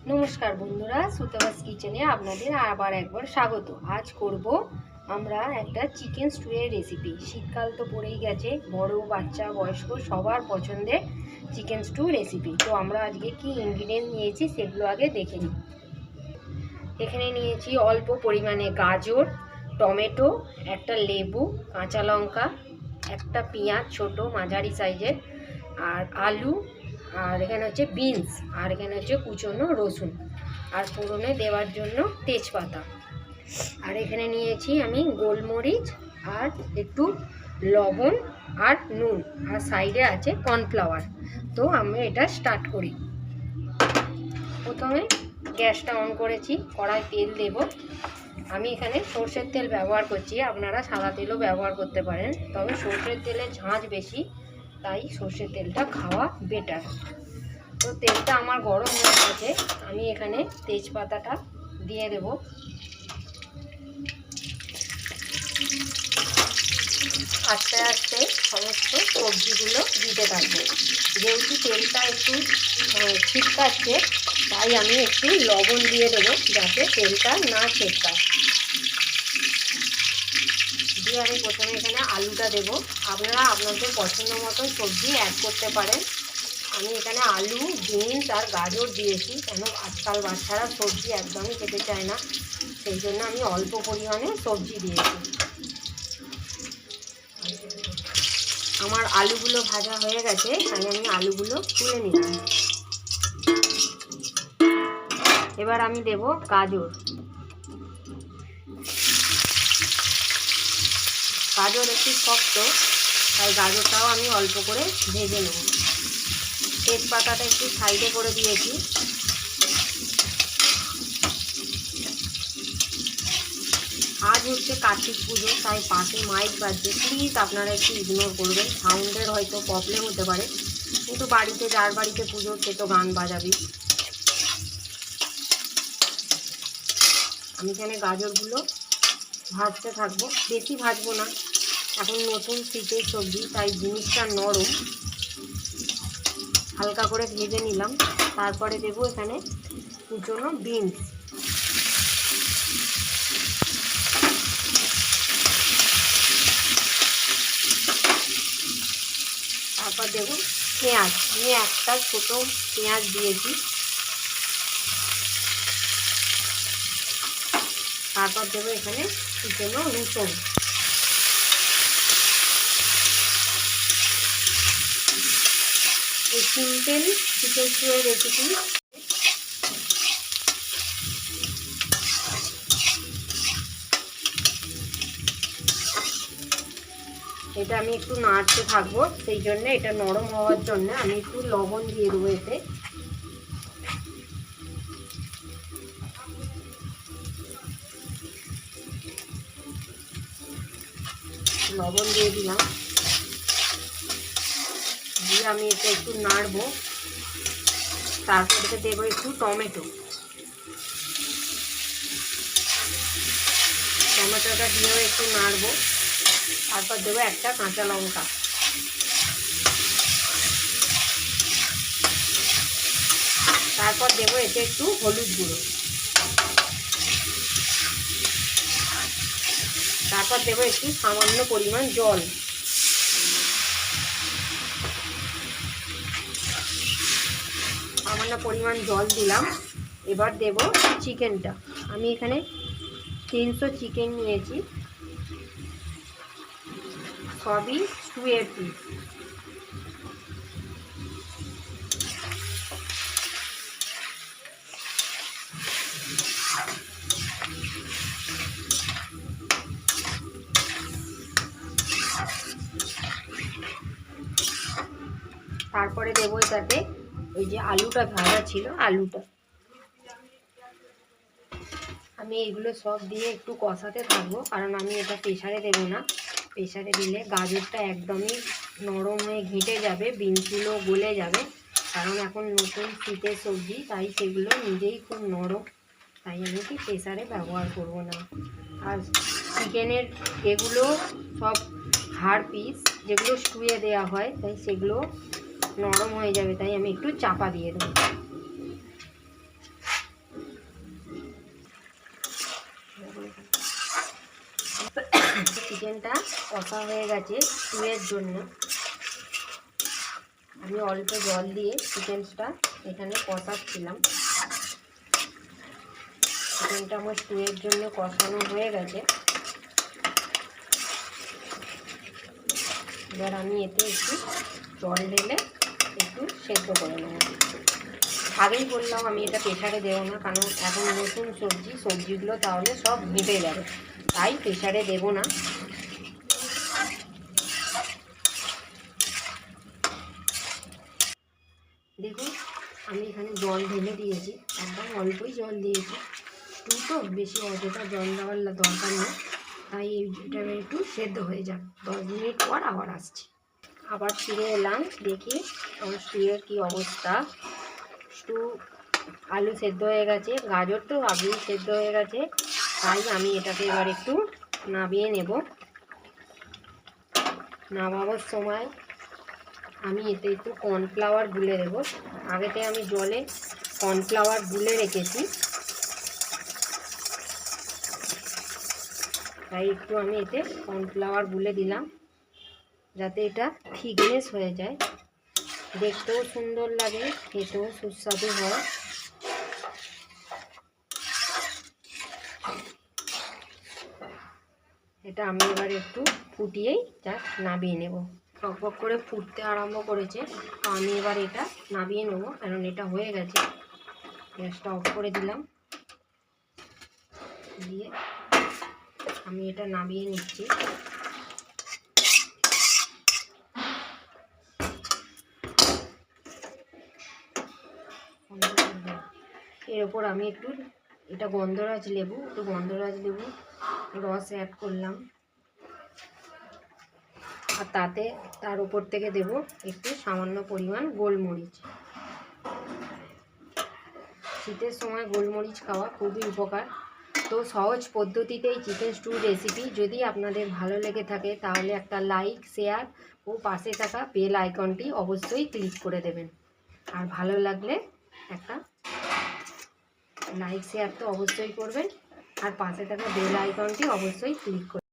নমস্কার বন্ধুরা, সুতপাস কিচেনে আপনাদের আবার একবার স্বাগত। আজ করব আমরা একটা চিকেন স্টুয়ের রেসিপি। শীতকাল তো পড়েই গেছে, বড় বাচ্চা বয়স্ক সবার পছন্দের চিকেন স্টু রেসিপি। তো আমরা আজকে কি ইনগ্রিডিয়েন্ট নিয়েছি সেগুলো আগে দেখে নিই। এখানে নিয়েছি অল্প পরিমাণে গাজর, টমেটো, একটা লেবু, কাঁচা লঙ্কা, একটা পেঁয়াজ ছোট মাঝারি সাইজের, আর আলু, আর এখানে হচ্ছে বিনস, আর এখানে হচ্ছে কুচনো রসুন, আর ফোড়নে দেওয়ার জন্য তেজপাতা। আর এখানে নিয়েছি আমি গোলমরিচ আর একটু লবণ আর নুন, আর সাইডে আছে কর্নফ্লাওয়ার। তো আমি এটা স্টার্ট করি। প্রথমে গ্যাসটা অন করেছি, কড়াই তেল দেব। আমি এখানে সর্ষের তেল ব্যবহার করছি, আপনারা সাদা তেলও ব্যবহার করতে পারেন, তবে সর্ষের তেলে ঝাঁঝ বেশি, তাই সর্ষের তেলটা খাওয়া বেটার। তো তেলটা আমার গরম হয়ে গেছে, আমি এখানে তেজপাতাটা দিয়ে দেব। আস্তে আস্তে সমস্ত সবজিগুলো দিতে থাকবো। যেহেতু তেলটা একটু ছিটকাচ্ছে, তাই আমি একটু লবণ দিয়ে দেবো যাতে তেলটা না ছিটকায়। দিয়ে আমি প্রথমে এখানে আলুটা দেবো। আপনারা আপনাদের পছন্দ মতো সবজি অ্যাড করতে পারেন। আমি এখানে আলু, বিনস আর গাজর দিয়েছি, কেন আজকাল বাচ্চারা সবজি একদমই খেতে চায় না, সেই জন্য আমি অল্প পরিমাণে সবজি দিয়েছি। আমার আলুগুলো ভাজা হয়ে গেছে, তাই আমি আলুগুলো তুলে নিলাম। এবার আমি দেব গাজর। গাজর একটু শক্ত, তাই গাজরটাও আমি অল্প করে ভেজে নেব। তেজপাতাটা একটু সাইডে করে দিয়েছি। আজ হচ্ছে কার্তিক পুজো, তাই পাশে মাইক বাজছে, প্লিজ আপনারা একটু ইগনোর করবেন। সাউন্ডের হয়তো প্রবলেম হতে পারে, কিন্তু বাড়িতে যার বাড়িতে পুজো সে তো গান বাজাবি। আমি এখানে গাজরগুলো ভাজতে থাকবো, বেশি ভাজবো না, এখন নতুন শীতের সবজি তাই জিনিসটা নরম। হালকা করে ভেজে নিলাম। তারপরে দেবো এখানে কুচনো বিনস, তারপর দেবো পেঁয়াজ। আমি একটা ছোটো পেঁয়াজ দিয়েছি। তারপর দেবো এখানে কুচনো রসুন। এই সিম্পল চিকেন স্টুয়ের রেসিপি। এটা আমি একটু নাড়তে থাকবো, সেই জন্য এটা নরম হওয়ার জন্য আমি একটু লবণ দিয়ে দেবো। এতে লবণ দিয়ে দিলাম, দিয়ে আমি এটা একটু নাড়বো। তারপরে দেবো একটু টমেটো। টমেটোটা দিয়েও একটু নাড়বো। তারপর দেবো একটা কাঁচা লঙ্কা। তারপর দেবো এতে একটু হলুদ গুঁড়ো। তারপর দেবো একটু সামান্য পরিমাণ জল। সামান্য পরিমাণ জল দিলাম। এবার দেব চিকেনটা। আমি এখানে 300 চিকেন নিয়েছি, সবই স্টুয়ের পিস। তারপরে দেবো এটাতে ওই যে আলুটা ভাজা ছিল, আলুটা। আমি এগুলো সব দিয়ে একটু কষাতে থাকবো, কারণ আমি এটা প্রেসারে দেবো না। প্রেসারে দিলে গাজরটা একদমই নরম হয়ে ঘেঁটে যাবে, বিনসগুলো গলে যাবে, কারণ এখন নতুন শীতের সবজি, তাই সেগুলো নিজেই খুব নরম, তাই আমি কি প্রেসারে ব্যবহার করব না। আর চিকেনের এগুলো সব হাড় পিস, যেগুলো স্টুয়ে দেওয়া হয়, তাই সেগুলো নরম হয়ে যাবে, তাই আমি একটু চাপা দিয়ে দেবো। চিকেনটা কষা হয়ে গেছে স্টুয়ের জন্য। আমি অল্প জল দিয়ে চিকেনটা এখানে কষাচ্ছিলাম। চিকেনটা আমার স্টুয়ের জন্য কষানো হয়ে গেছে। এবার আমি এতে একটু জল ঢেলে একটু সেদ্ধ করে নেব। আগেই বললাম আমি এটা প্রেসারে দেবো না, কারণ এখন নতুন সবজিগুলো তাহলে সব ঘেঁটে যাবে, তাই প্রেসারে দেবো না। দেখুন আমি এখানে জল ঢেলে দিয়েছি, একদম অল্পই জল দিয়েছি। তো বেশি অযথা জল দেওয়ার দরকার নেই, তাই এটা একটু সেদ্ধ হয়ে যাক। 10 মিনিট পর আবার আসছি। আবার ফিরে এলাম, দেখি আমার স্টুয়ের কী অবস্থা। স্টু আলু সেদ্ধ হয়ে গেছে, গাজর তো আগেই সেদ্ধ হয়ে গেছে, তাই আমি এটাকে এবার একটু নামিয়ে নেব। নামাবার সময় আমি এতে একটু কর্নফ্লাওয়ার গুলে দেবো। আগেতে আমি জলে কর্নফ্লাওয়ার গুলে রেখেছি, তাই একটু আমি এতে কর্নফ্লাওয়ার গুলে দিলাম, যাতে এটা থিকনেস হয়ে যায়, দেখতেও সুন্দর লাগে, খেতেও সুস্বাদু হয়। এটা আমি এবার একটু ফুটিয়েই জাস্ট নামিয়ে নেব। টকবক করে ফুটতে আরম্ভ করেছে, তো আমি এবার এটা নামিয়ে নেব, কারণ এটা হয়ে গেছে। গ্যাসটা অফ করে দিলাম, দিয়ে আমি এটা নামিয়ে নিচ্ছি। এর ওপর আমি একটু গন্ধরাজ লেবু রস অ্যাড করলাম, আর তার উপর থেকে দেব একটু সামান্য পরিমাণ গোলমরিচ। শীতের সময় গোলমরিচ খাওয়া খুবই উপকার। তো সহজ পদ্ধতিতেই চিকেন স্টু রেসিপি যদি আপনাদের ভালো লেগে থাকে, তাহলে একটা লাইক, শেয়ার ও পাশে থাকা বেল আইকনটি অবশ্যই ক্লিক করে দেবেন। আর ভালো লাগলে একটা লাইক শেয়ার তো অবশ্যই করবেন, আর পাশে থাকা বেল আইকনটি অবশ্যই ক্লিক করবেন।